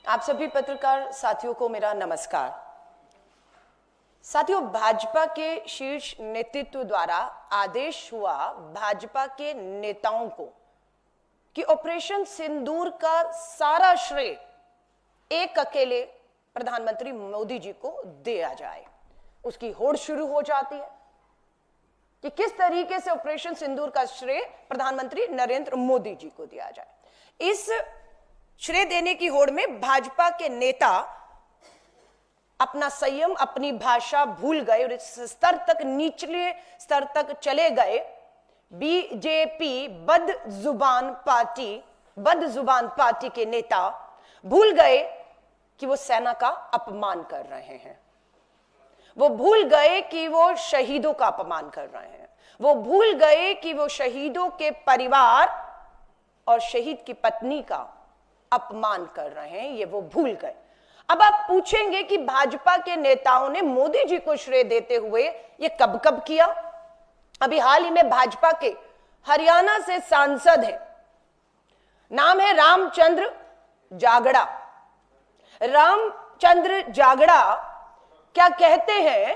आप सभी पत्रकार साथियों को मेरा नमस्कार। साथियों, भाजपा के शीर्ष नेतृत्व द्वारा आदेश हुआ भाजपा के नेताओं को कि ऑपरेशन सिंदूर का सारा श्रेय एक अकेले प्रधानमंत्री मोदी जी को दिया जाए। उसकी होड़ शुरू हो जाती है कि किस तरीके से ऑपरेशन सिंदूर का श्रेय प्रधानमंत्री नरेंद्र मोदी जी को दिया जाए। इस श्रेय देने की होड़ में भाजपा के नेता अपना संयम, अपनी भाषा भूल गए और इस स्तर तक, निचले स्तर तक चले गए। बीजेपी बदजुबान पार्टी के नेता भूल गए कि वो सेना का अपमान कर रहे हैं। वो भूल गए कि वो शहीदों का अपमान कर रहे हैं। वो भूल गए कि वो शहीदों के परिवार और शहीद की पत्नी का अपमान कर रहे हैं। ये वो भूल गए। अब आप पूछेंगे कि भाजपा के नेताओं ने मोदी जी को श्रेय देते हुए ये कब कब किया? अभी हाल ही में भाजपा के हरियाणा से सांसद हैं, नाम है रामचंद्र जागड़ा। रामचंद्र जागड़ा क्या कहते हैं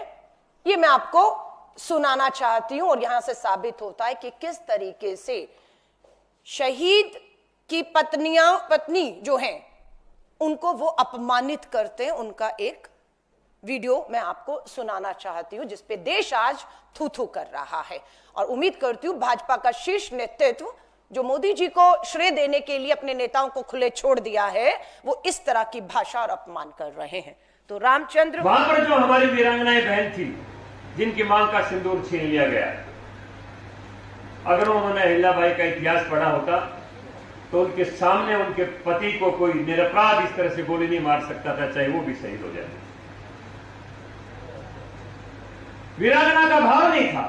ये मैं आपको सुनाना चाहती हूं और यहां से साबित होता है कि किस तरीके से शहीद की पत्नी जो हैं उनको वो अपमानित करते हैं। उनका एक वीडियो मैं आपको सुनाना चाहती हूं जिसपे देश आज थू थू कर रहा है और उम्मीद करती हूं भाजपा का शीर्ष नेतृत्व जो मोदी जी को श्रेय देने के लिए अपने नेताओं को खुले छोड़ दिया है, वो इस तरह की भाषा और अपमान कर रहे हैं। तो रामचंद्र, वहां पर जो हमारी वीरांगनाएं बहन थी जिनकी मांग का सिंदूर छीन लिया गया, अगर उन्होंने अहिल्याबाई का इतिहास पढ़ा होता तो उनके सामने उनके पति को कोई निरपराध इस तरह से गोली नहीं मार सकता था, चाहे वो भी शहीद हो जाए। वीरांगना का भाव नहीं था,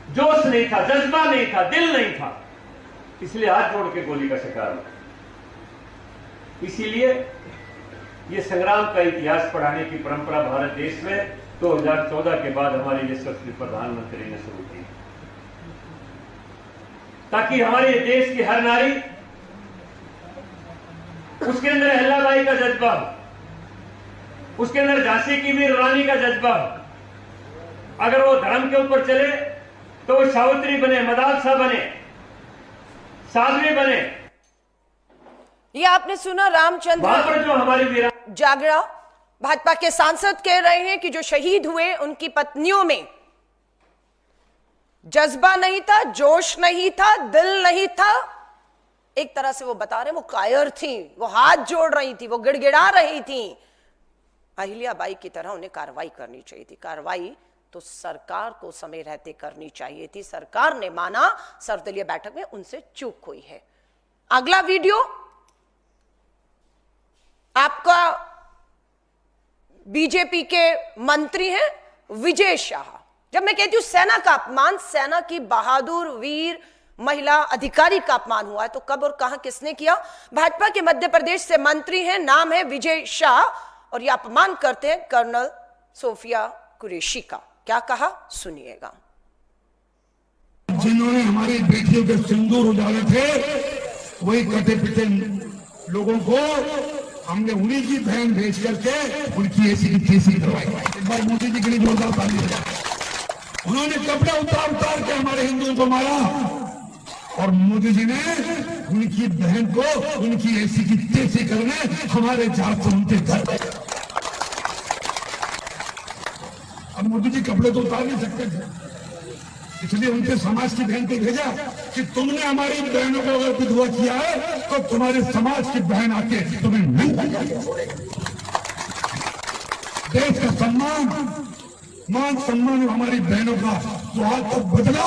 जोश नहीं था, जज्बा नहीं था, दिल नहीं था, इसलिए हाथ जोड़ के गोली का शिकार हुआ। इसीलिए ये संग्राम का इतिहास पढ़ाने की परंपरा भारत देश में 2014 के बाद हमारे यशस्वी प्रधानमंत्री ने शुरू की, ताकि हमारे देश की हर नारी, उसके अंदर अहिल्याबाई का जज्बा हो, उसके अंदर झांसी की वीर रानी का जज्बा हो। अगर वो धर्म के ऊपर चले तो वो सावित्री बने, मदालसा बने, साध्वी बने। ये आपने सुना रामचंद्र जो हमारी जागड़ा भाजपा के सांसद कह रहे हैं कि जो शहीद हुए उनकी पत्नियों में जज्बा नहीं था, जोश नहीं था, दिल नहीं था। एक तरह से वो बता रहे हैं वो कायर थी, वो हाथ जोड़ रही थी, वो गिड़गिड़ा रही थी। अहिल्याबाई की तरह उन्हें कार्रवाई करनी चाहिए थी। कार्रवाई तो सरकार को समय रहते करनी चाहिए थी। सरकार ने माना, सर्वदलीय बैठक में उनसे चूक हुई है। अगला वीडियो आपका बीजेपी के मंत्री हैं विजय शाह। जब मैं कहती हूं सेना का अपमान, सेना की बहादुर वीर महिला अधिकारी का अपमान हुआ है तो कब और कहां किसने किया? भाजपा के मध्य प्रदेश से मंत्री हैं, नाम है विजय शाह, और यह अपमान करते हैं कर्नल सोफिया कुरैशी का। क्या कहा सुनिएगा। जिन्होंने हमारी बेटियों के सिंदूर उजाले थे, वही कटे पिटे लोगों को हमने उन्हीं की बहन भेज करके उनकी ऐसी की तैसी करवाई। एक बार मोदी जी के लिए जोरदार ताली हो जाए। उन्होंने कपड़े उतार के हमारे हिंदुओं को मारा और मोदी जी ने उनकी बहन को उनकी ऐसी की तैसी करने हमारे जात से उनके घर। अब मोदी जी कपड़े तो उतार नहीं सकते थे, इसलिए उनके समाज की बहन को भेजा कि तुमने हमारी बहनों को अगर विधवा किया है तो तुम्हारे समाज की बहन आके तुम्हें नहीं बचाएगी। देश का सम्मान, मान सम्मान हमारी बहनों का तो आज तक बदला।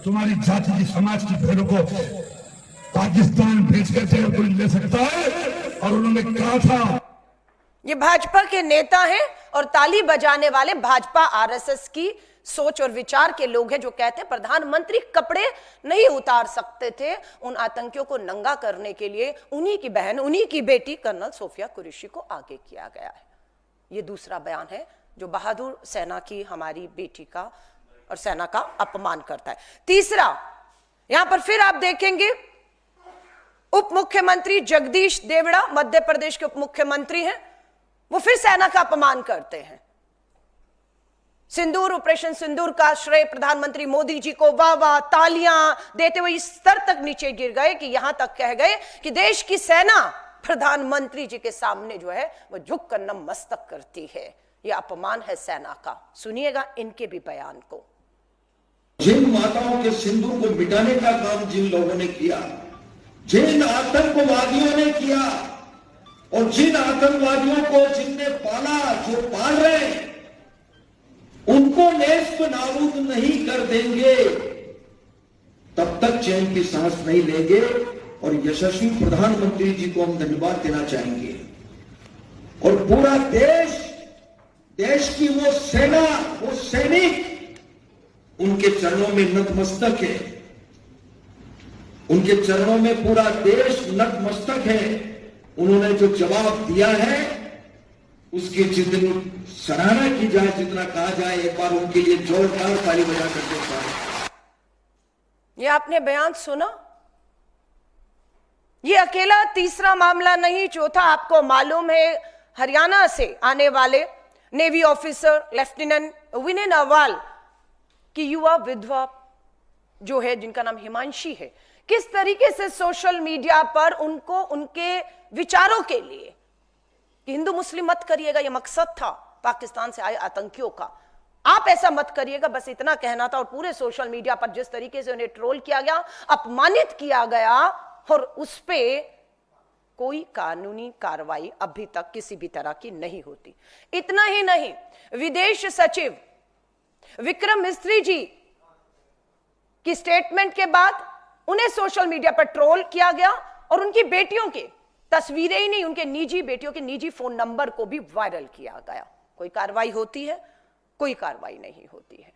तुम्हारी जाति की, समाज की बहनों को पाकिस्तान भेज करके कोई ले सकता है? और उन्होंने कहा था, ये भाजपा के नेता हैं और ताली बजाने वाले भाजपा आरएसएस की सोच और विचार के लोग हैं जो कहते हैं प्रधानमंत्री कपड़े नहीं उतार सकते थे। उन आतंकियों को नंगा करने के लिए उन्हीं की बहन, उन्हीं की बेटी कर्नल सोफिया कुरैशी को आगे किया गया है। यह दूसरा बयान है जो बहादुर सेना की हमारी बेटी का और सेना का अपमान करता है। तीसरा, यहां पर फिर आप देखेंगे उप मुख्यमंत्री जगदीश देवड़ा, मध्य प्रदेश के उप मुख्यमंत्री हैं, वो फिर सेना का अपमान करते हैं। सिंदूर, ऑपरेशन सिंदूर का श्रेय प्रधानमंत्री मोदी जी को वाह वाह तालियां देते हुए इस स्तर तक नीचे गिर गए कि यहां तक कह गए कि देश की सेना प्रधानमंत्री जी के सामने जो है वो झुककर नतमस्तक करती है। यह अपमान है सेना का। सुनिएगा इनके भी बयान को। जिन माताओं के सिंदूर को मिटाने का काम जिन लोगों ने किया, जिन आतंकवादियों ने किया और जिन आतंकवादियों को जिनने पाला, जो पाल रहे हैं, उनको नेस्त नाबूद नहीं कर देंगे तब तक चैन की सांस नहीं लेंगे। और यशस्वी प्रधानमंत्री जी को हम धन्यवाद देना चाहेंगे। और पूरा देश की वो सेना, वो सैनिक उनके चरणों में नतमस्तक है। उनके चरणों में पूरा देश नतमस्तक है। उन्होंने जो जवाब दिया है उसकी जितनी सराहना की जाए, जितना कहा जाए, एक बार उनके लिए जोरदार ताली बजा कर देखा है। ये आपने बयान सुना? ये अकेला तीसरा मामला नहीं। चौथा, आपको मालूम है हरियाणा से आने वाले नेवी ऑफिसर लेफ्टिनेंट विनय नावाल की युवा विधवा जो है, जिनका नाम हिमांशी है, किस तरीके से सोशल मीडिया पर उनको उनके विचारों के लिए कि हिंदू मुस्लिम मत करिएगा, यह मकसद था पाकिस्तान से आए आतंकियों का, आप ऐसा मत करिएगा, बस इतना कहना था। और पूरे सोशल मीडिया पर जिस तरीके से उन्हें ट्रोल किया गया, अपमानित किया गया, और उस पे कोई कानूनी कार्रवाई अभी तक किसी भी तरह की नहीं होती। इतना ही नहीं, विदेश सचिव विक्रम मिस्त्री जी की स्टेटमेंट के बाद उन्हें सोशल मीडिया पर ट्रोल किया गया और उनकी बेटियों की तस्वीरें ही नहीं, उनके निजी बेटियों के निजी फोन नंबर को भी वायरल किया गया। कोई कार्रवाई होती है? कोई कार्रवाई नहीं होती है।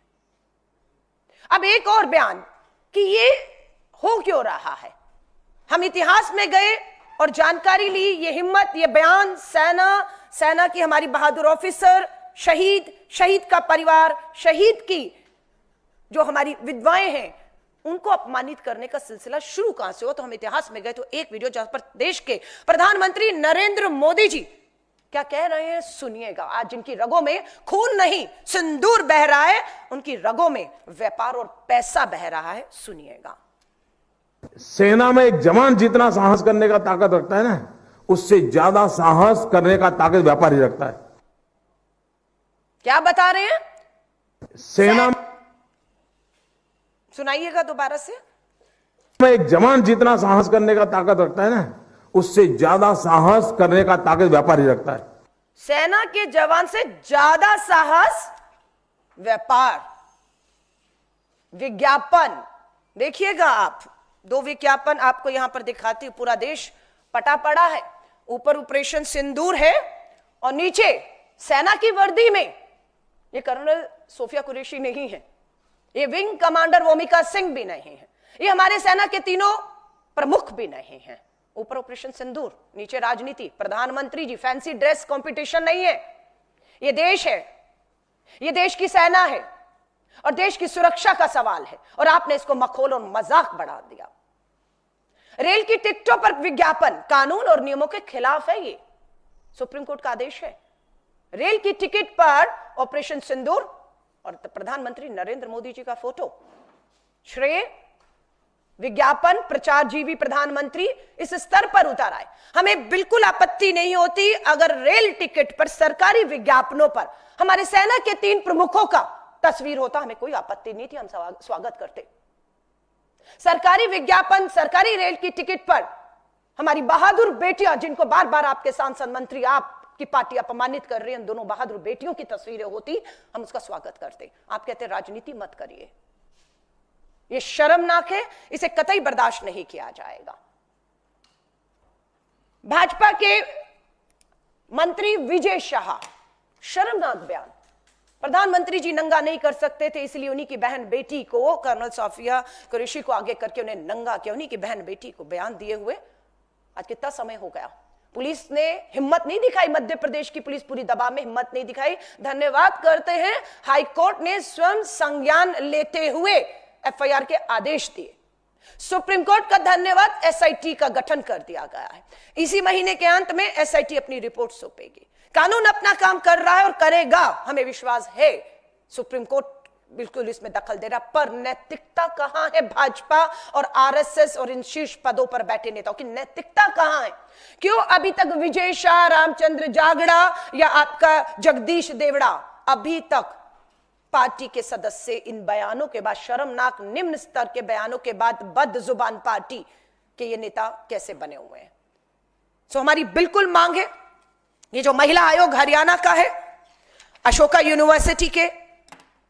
अब एक और बयान कि ये हो क्यों रहा है। हम इतिहास में गए और जानकारी ली। ये हिम्मत, ये बयान सेना की हमारी बहादुर ऑफिसर, शहीद का परिवार, शहीद की जो हमारी विधवाएं हैं, उनको अपमानित करने का सिलसिला शुरू कहां से हुआ। तो हम इतिहास में गए तो एक वीडियो जहां पर देश के प्रधानमंत्री नरेंद्र मोदी जी क्या कह रहे हैं, सुनिएगा। आज जिनकी रगों में खून नहीं सिंदूर बह रहा है, उनकी रगों में व्यापार और पैसा बह रहा है। सुनिएगा। सेना में एक जवान जितना साहस करने का ताकत रखता है ना, उससे ज्यादा साहस करने का ताकत व्यापारी रखता है। क्या बता रहे हैं? सेना सुनाइएगा दोबारा से। में एक जवान जितना साहस करने का ताकत रखता है ना, उससे ज्यादा साहस करने का ताकत व्यापारी रखता है। सेना के जवान से ज्यादा साहस व्यापार। विज्ञापन देखिएगा आप, दो विज्ञापन आपको यहां पर दिखाती हूं। पूरा देश पटा पड़ा है। ऊपर ऑपरेशन सिंदूर है और नीचे सेना की वर्दी में ये कर्नल सोफिया कुरैशी नहीं है, ये विंग कमांडर वोमिका सिंह भी नहीं है, ये हमारे सेना के तीनों प्रमुख भी नहीं है। ऊपर ऑपरेशन सिंदूर, नीचे राजनीति, प्रधानमंत्री जी। फैंसी ड्रेस कंपटीशन नहीं है। ये देश है, ये देश की सेना है और देश की सुरक्षा का सवाल है, और आपने इसको मखौल और मजाक बढ़ा दिया। रेल की टिकटों पर विज्ञापन कानून और नियमों के खिलाफ है। ये सुप्रीम कोर्ट का आदेश है। रेल की टिकट पर ऑपरेशन सिंदूर और प्रधानमंत्री नरेंद्र मोदी जी का फोटो, श्रेय विज्ञापन प्रचारजीवी प्रधानमंत्री इस स्तर पर उतारा है। हमें बिल्कुल आपत्ति नहीं होती अगर रेल टिकट पर सरकारी विज्ञापनों पर हमारे सेना के 3 प्रमुखों का तस्वीर होता, हमें कोई आपत्ति नहीं थी, हम स्वागत करते। सरकारी विज्ञापन, सरकारी रेल की टिकट पर हमारी बहादुर बेटियां, जिनको बार बार आपके सांसद मंत्री, आपकी पार्टी अपमानित कर रही है, उन दोनों बहादुर बेटियों की तस्वीरें होती, हम उसका स्वागत करते। आप कहते राजनीति मत करिए, यह शर्मनाक है, इसे कतई बर्दाश्त नहीं किया जाएगा। भाजपा के मंत्री विजय शाह, शर्मनाक बयान। प्रधानमंत्री जी नंगा नहीं कर सकते थे, इसलिए उन्हीं की बहन बेटी को, कर्नल सोफिया कुरैशी को आगे करके उन्हें नंगा किया। उन्हीं की बहन बेटी को बयान दिए हुए आज कितना समय हो गया। पुलिस ने हिम्मत नहीं दिखाई, मध्य प्रदेश की पुलिस पूरी दबाव में हिम्मत नहीं दिखाई। धन्यवाद करते हैं हाईकोर्ट ने स्वयं संज्ञान लेते हुए एफआईआर के आदेश दिए। सुप्रीम कोर्ट का धन्यवाद, एसआईटी का गठन कर दिया गया है। इसी महीने के अंत में एसआईटी अपनी रिपोर्ट सौंपेगी। कानून अपना काम कर रहा है और करेगा, हमें विश्वास है। सुप्रीम कोर्ट बिल्कुल इसमें दखल दे रहा, पर नैतिकता कहां है? भाजपा और आरएसएस और इन शीर्ष पदों पर बैठे नेताओं की नैतिकता कहां है? क्यों अभी तक विजय शाह, रामचंद्र जागड़ा या आपका जगदीश देवड़ा अभी तक पार्टी के सदस्य इन बयानों के बाद, शर्मनाक निम्न स्तर के बयानों के बाद बदजुबान पार्टी के ये नेता कैसे बने हुए हैं? सो हमारी बिल्कुल मांग है, ये जो महिला आयोग हरियाणा का है, अशोका यूनिवर्सिटी के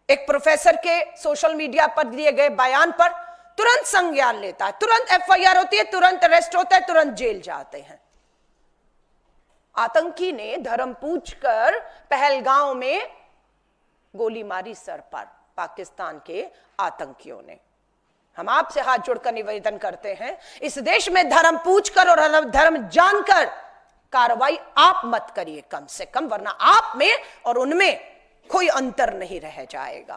एक प्रोफेसर के सोशल मीडिया पर दिए गए बयान पर तुरंत संज्ञान लेता है, तुरंत एफआईआर होती है, तुरंत अरेस्ट होता है, तुरंत जेल जाते हैं। आतंकी ने धर्म पूछकर पहलगांव में गोली मारी सर पर, पाकिस्तान के आतंकियों ने। हम आपसे हाथ जोड़कर निवेदन करते हैं, इस देश में धर्म पूछकर और धर्म जानकर कार्रवाई आप मत करिए कम से कम, वरना आप में और उनमें कोई अंतर नहीं रह जाएगा।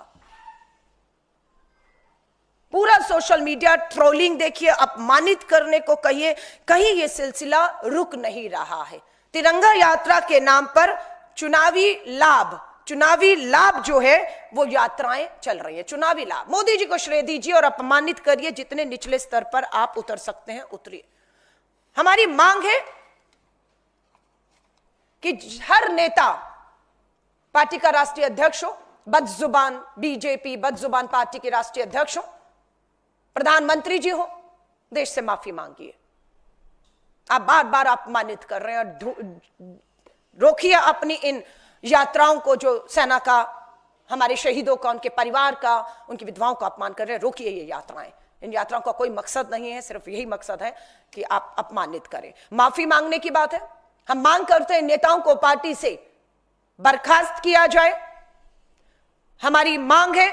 पूरा सोशल मीडिया ट्रोलिंग देखिए, अपमानित करने को कहिए, कहीं यह सिलसिला रुक नहीं रहा है। तिरंगा यात्रा के नाम पर चुनावी लाभ जो है वो यात्राएं चल रही है, चुनावी लाभ। मोदी जी को श्रेय दीजिए और अपमानित करिए, जितने निचले स्तर पर आप उतर सकते हैं उतरिए। हमारी मांग है कि हर नेता, पार्टी का राष्ट्रीय अध्यक्ष हो, बदजुबान बीजेपी, बदजुबान पार्टी के राष्ट्रीय अध्यक्ष हो, प्रधानमंत्री जी हो, देश से माफी मांगिए। आप बार बार अपमानित कर रहे हैं और रोकिए अपनी इन यात्राओं को, जो सेना का, हमारे शहीदों का, उनके परिवार का, उनकी विधवाओं का अपमान कर रहे हैं। रोकिए ये यात्राएं। इन यात्राओं का कोई मकसद नहीं है, सिर्फ यही मकसद है कि आप अपमानित करें। माफी मांगने की बात है, हम मांग करते हैं नेताओं को पार्टी से बर्खास्त किया जाए। हमारी मांग है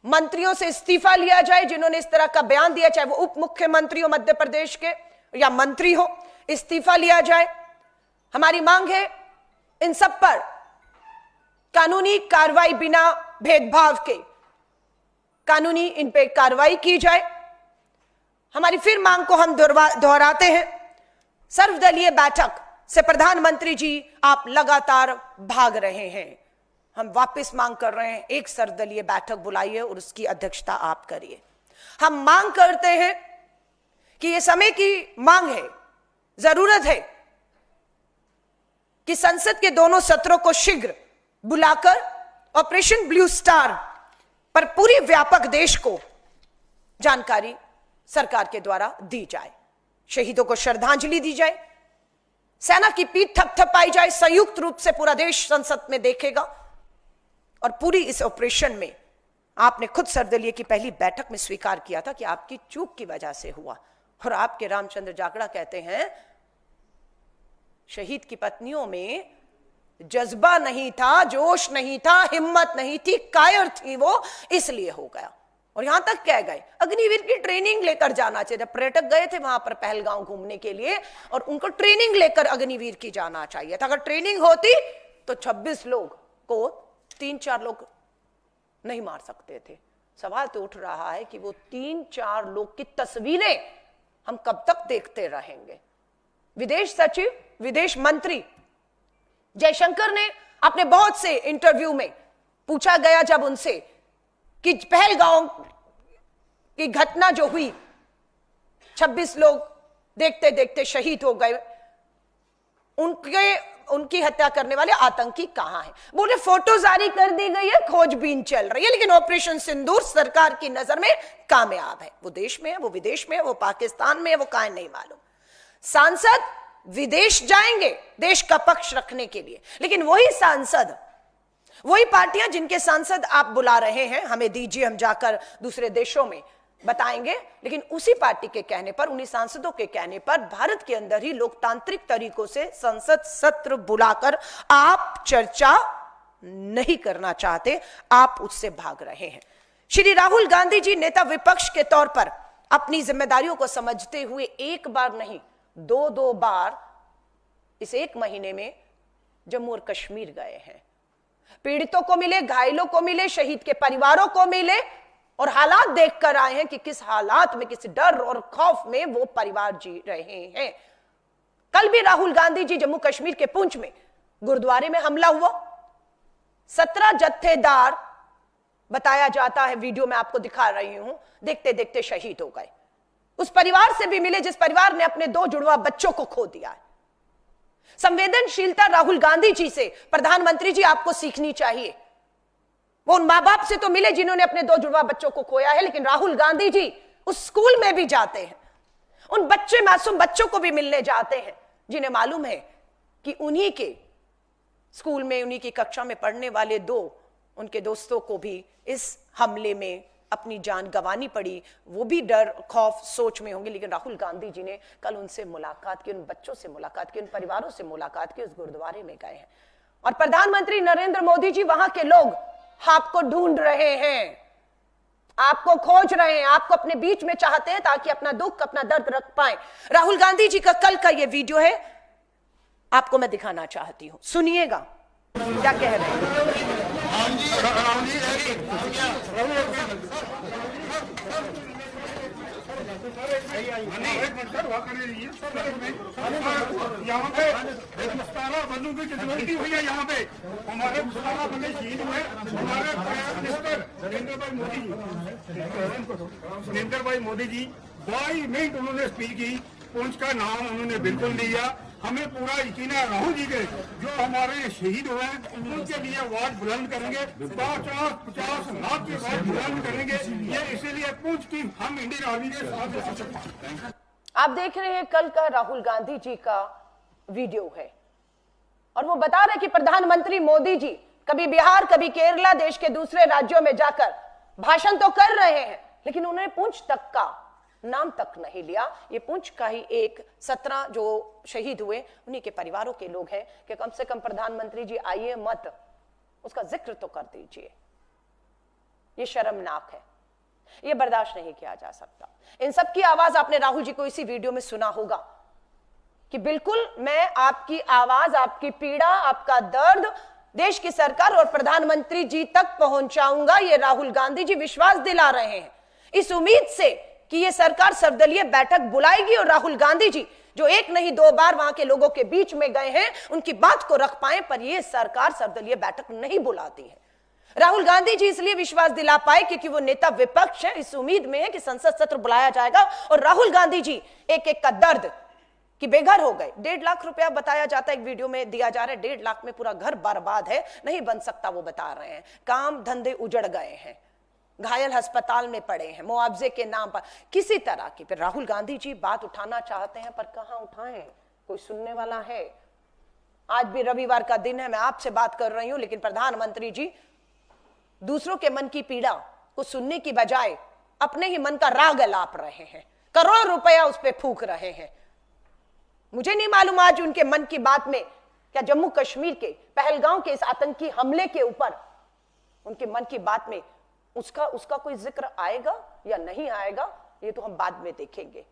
मंत्रियों से इस्तीफा लिया जाए जिन्होंने इस तरह का बयान दिया, चाहे वो उप मुख्यमंत्री हो मध्य प्रदेश के या मंत्री हो, इस्तीफा लिया जाए। हमारी मांग है इन सब पर कानूनी कार्रवाई, बिना भेदभाव के कानूनी इन पे कार्रवाई की जाए। हमारी फिर मांग को हम दोहराते हैं, सर्वदलीय बैठक से प्रधानमंत्री जी आप लगातार भाग रहे हैं। हम वापस मांग कर रहे हैं, एक सर्वदलीय बैठक बुलाइए और उसकी अध्यक्षता आप करिए। हम मांग करते हैं कि यह समय की मांग है, जरूरत है कि संसद के दोनों सत्रों को शीघ्र बुलाकर ऑपरेशन ब्लू स्टार पर पूरी व्यापक देश को जानकारी सरकार के द्वारा दी जाए, शहीदों को श्रद्धांजलि दी जाए, सेना की पीठ थपथपाई जाए, संयुक्त रूप से पूरा देश संसद में देखेगा। और पूरी इस ऑपरेशन में आपने खुद सर्वदलीय की पहली बैठक में स्वीकार किया था कि आपकी चूक की वजह से हुआ। और आपके रामचंद्र जागड़ा कहते हैं शहीद की पत्नियों में जज्बा नहीं था, जोश नहीं था, हिम्मत नहीं थी, कायर थी वो, इसलिए हो गया। और यहां तक कह गए अग्निवीर की ट्रेनिंग लेकर जाना चाहिए। जब पर्यटक गए थे वहां पर पहलगांव घूमने के लिए और उनको ट्रेनिंग लेकर अग्निवीर की जाना चाहिए था। अगर ट्रेनिंग होती तो 26 लोग को 3-4 लोग नहीं मार सकते थे। सवाल तो उठ रहा है कि वो 3-4 लोग की तस्वीरें हम कब तक देखते रहेंगे। विदेश सचिव, विदेश मंत्री जयशंकर ने अपने बहुत से इंटरव्यू में पूछा गया जब उनसे कि पहलगांव की घटना जो हुई, 26 लोग देखते देखते शहीद हो गए, उनकी हत्या करने वाले आतंकी कहां हैं? बोले फोटो जारी कर दी गई है, खोजबीन चल रही है, लेकिन ऑपरेशन सिंदूर सरकार की नजर में कामयाब है। वो देश में है, वो विदेश में है, वो पाकिस्तान में है, वो कहां नहीं मालूम। सांसद विदेश जाएंगे देश का पक्ष रखने के लिए, लेकिन वही सांसद, वही पार्टियां जिनके सांसद आप बुला रहे हैं, हमें दीजिए हम जाकर दूसरे देशों में बताएंगे, लेकिन उसी पार्टी के कहने पर, उन्हीं सांसदों के कहने पर भारत के अंदर ही लोकतांत्रिक तरीकों से संसद सत्र बुलाकर आप चर्चा नहीं करना चाहते, आप उससे भाग रहे हैं। श्री राहुल गांधी जी नेता विपक्ष के तौर पर अपनी जिम्मेदारियों को समझते हुए एक बार नहीं 2 बार इस 1 महीने में जम्मू और कश्मीर गए हैं। पीड़ितों को मिले, घायलों को मिले, शहीद के परिवारों को मिले, और हालात देखकर आए हैं कि किस हालात में, किस डर और खौफ में वो परिवार जी रहे हैं। कल भी राहुल गांधी जी जम्मू कश्मीर के पुंछ में गुरुद्वारे में हमला हुआ, 17 जत्थेदार बताया जाता है, वीडियो में आपको दिखा रही हूं, देखते देखते शहीद हो गए। उस परिवार से भी मिले जिस परिवार ने अपने 2 जुड़वा बच्चों को खो दिया है। संवेदनशीलता राहुल गांधी जी से प्रधानमंत्री जी आपको सीखनी चाहिए। वो उन मां बाप से तो मिले जिन्होंने अपने 2 जुड़वा बच्चों को खोया है, लेकिन राहुल गांधी जी उस स्कूल में भी जाते हैं, उन मासूम बच्चों को भी मिलने जाते हैं जिन्हें मालूम है कि उन्हीं के स्कूल में, उन्हीं की कक्षा में पढ़ने वाले 2 उनके दोस्तों को भी इस हमले में अपनी जान गंवानी पड़ी। वो भी डर, खौफ, सोच में होंगे, लेकिन राहुल गांधी जी ने कल उनसे मुलाकात की, उन बच्चों से मुलाकात की, उन परिवारों से मुलाकात की, उस गुरुद्वारे में गए हैं। और प्रधानमंत्री नरेंद्र मोदी जी, वहां के लोग आपको ढूंढ रहे हैं, आपको खोज रहे हैं, आपको अपने बीच में चाहते हैं ताकि अपना दुख, अपना दर्द रख पाए। राहुल गांधी जी का कल का ये वीडियो है, आपको मैं दिखाना चाहती हूं, सुनिएगा क्या कह रहे हैं। यहाँ पे बंदूक की कैजुअलिटी हुई है, यहाँ पे हमारे 17 बंदे शहीद हुए। हमारे प्राइम मिनिस्टर नरेंद्र भाई मोदी जी 22 मिनट उन्होंने स्पीच की, पुंछ का नाम उन्होंने बिल्कुल लिया। हमें पूरा यकीन है राहुल जी के जो हमारे शहीद हुए हैं उनके लिए आवाज बुलंद करेंगे, 50 लाख की आवाज बुलंद करेंगे। ये इसीलिए पुंछ की हम इंडियन आर्मी के साथ। आप देख रहे हैं कल का राहुल गांधी जी का वीडियो है और वो बता रहे कि प्रधानमंत्री मोदी जी कभी बिहार, कभी केरला, देश के दूसरे राज्यों में जाकर भाषण तो कर रहे हैं, लेकिन उन्होंने पुंछ तक का नाम तक नहीं लिया। ये पुंछ का ही एक 17 जो शहीद हुए उन्हीं के परिवारों के लोग हैं कि कम से कम प्रधानमंत्री जी आइए मत, उसका जिक्र तो कर दीजिए। ये शर्मनाक है, ये बर्दाश्त नहीं किया जा सकता। इन सब की आवाज आपने राहुल जी को इसी वीडियो में सुना होगा कि बिल्कुल मैं आपकी आवाज, आपकी पीड़ा, आपका दर्द देश की सरकार और प्रधानमंत्री जी तक पहुंचाऊंगा। ये राहुल गांधी जी विश्वास दिला रहे हैं इस उम्मीद से कि ये सरकार सर्वदलीय बैठक बुलाएगी और राहुल गांधी जी जो 1 नहीं 2 बार वहां के लोगों के बीच में गए हैं उनकी बात को रख पाए, पर ये सरकार सर्वदलीय बैठक नहीं बुलाती है। राहुल गांधी जी इसलिए विश्वास दिला पाए क्योंकि वो नेता विपक्ष है, इस उम्मीद में है कि संसद सत्र बुलाया जाएगा और राहुल गांधी जी एक एक का दर्द कि बेघर हो गए। 1.5 लाख रुपया बताया जाता है, एक वीडियो में दिया जा रहा है, 1.5 लाख में पूरा घर बर्बाद है, नहीं बन सकता वो बता रहे हैं। काम धंधे उजड़ गए हैं, घायल अस्पताल में पड़े हैं मुआवजे के नाम पर, किसी तरह की। फिर राहुल गांधी जी बात उठाना चाहते हैं पर कहां उठाएं, कोई सुनने वाला है? आज भी रविवार का दिन है, मैं आपसे बात कर रही हूं, लेकिन प्रधानमंत्री जी दूसरों के मन की पीड़ा को सुनने की बजाय अपने ही मन का राग अलाप रहे हैं, करोड़ों रुपया उस पर फूंक रहे हैं। मुझे नहीं मालूम आज उनके मन की बात में क्या जम्मू कश्मीर के पहलगांव के इस आतंकी हमले के ऊपर उनके मन की बात में उसका कोई जिक्र आएगा या नहीं आएगा, ये तो हम बाद में देखेंगे।